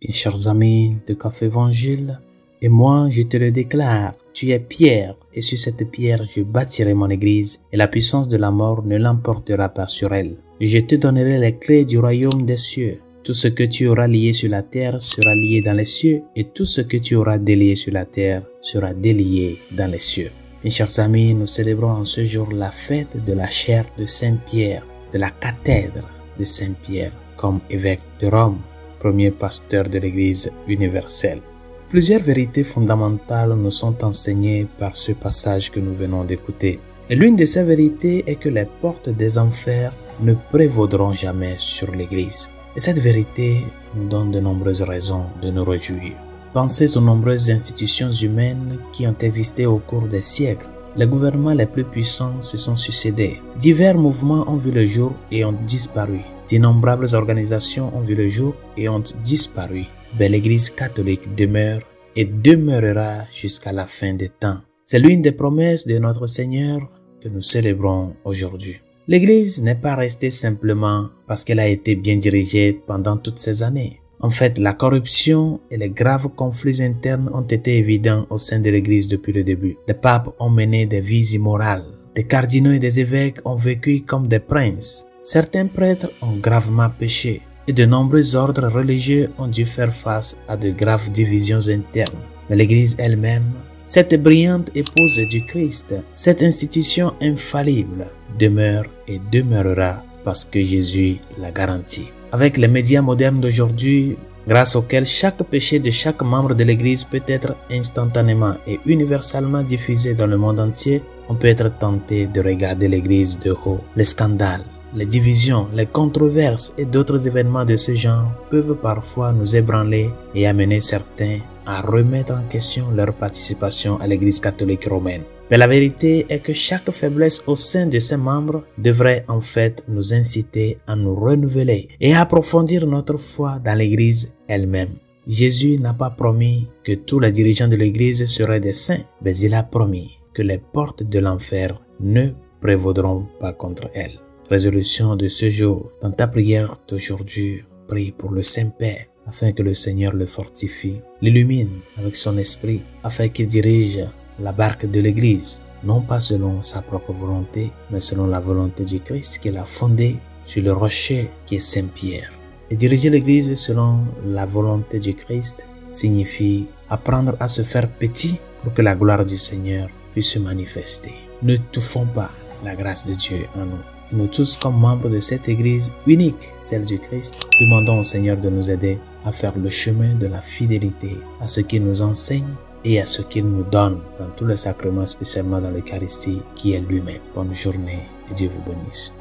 Bien chers amis de Café Évangile, et moi je te le déclare, tu es pierre, et sur cette pierre je bâtirai mon église, et la puissance de la mort ne l'emportera pas sur elle. Je te donnerai les clés du royaume des cieux. Tout ce que tu auras lié sur la terre sera lié dans les cieux, et tout ce que tu auras délié sur la terre sera délié dans les cieux. Mes chers amis, nous célébrons en ce jour la fête de la chaire de Saint-Pierre, de la cathèdre de Saint-Pierre, comme évêque de Rome, premier pasteur de l'Église universelle. Plusieurs vérités fondamentales nous sont enseignées par ce passage que nous venons d'écouter. Et l'une de ces vérités est que les portes des enfers ne prévaudront jamais sur l'Église. Et cette vérité nous donne de nombreuses raisons de nous réjouir. Pensez aux nombreuses institutions humaines qui ont existé au cours des siècles. Les gouvernements les plus puissants se sont succédés. Divers mouvements ont vu le jour et ont disparu. D'innombrables organisations ont vu le jour et ont disparu. Mais l'Église catholique demeure et demeurera jusqu'à la fin des temps. C'est l'une des promesses de notre Seigneur que nous célébrons aujourd'hui. L'Église n'est pas restée simplement parce qu'elle a été bien dirigée pendant toutes ces années. En fait, la corruption et les graves conflits internes ont été évidents au sein de l'Église depuis le début. Des papes ont mené des vies immorales. Des cardinaux et des évêques ont vécu comme des princes. Certains prêtres ont gravement péché. Et de nombreux ordres religieux ont dû faire face à de graves divisions internes. Mais l'Église elle-même, cette brillante épouse du Christ, cette institution infaillible, demeure et demeurera parce que Jésus l'a garanti. Avec les médias modernes d'aujourd'hui, grâce auxquels chaque péché de chaque membre de l'Église peut être instantanément et universellement diffusé dans le monde entier, on peut être tenté de regarder l'Église de haut. Les scandales, les divisions, les controverses et d'autres événements de ce genre peuvent parfois nous ébranler et amener certains à remettre en question leur participation à l'Église catholique romaine. Mais la vérité est que chaque faiblesse au sein de ses membres devrait en fait nous inciter à nous renouveler et à approfondir notre foi dans l'Église elle-même. Jésus n'a pas promis que tous les dirigeants de l'Église seraient des saints, mais il a promis que les portes de l'enfer ne prévaudront pas contre elle. Résolution de ce jour. Dans ta prière d'aujourd'hui, prie pour le Saint-Père afin que le Seigneur le fortifie, l'illumine avec son esprit afin qu'il dirige la barque de l'Église, non pas selon sa propre volonté, mais selon la volonté du Christ qu'il a fondée sur le rocher qui est Saint-Pierre. Et diriger l'Église selon la volonté du Christ signifie apprendre à se faire petit pour que la gloire du Seigneur puisse se manifester. Ne touffons pas la grâce de Dieu en nous. Nous tous, comme membres de cette Église unique, celle du Christ, demandons au Seigneur de nous aider à faire le chemin de la fidélité à ce qu'il nous enseigne et à ce qu'il nous donne dans tous les sacrements, spécialement dans l'Eucharistie qui est lui-même. Bonne journée et Dieu vous bénisse.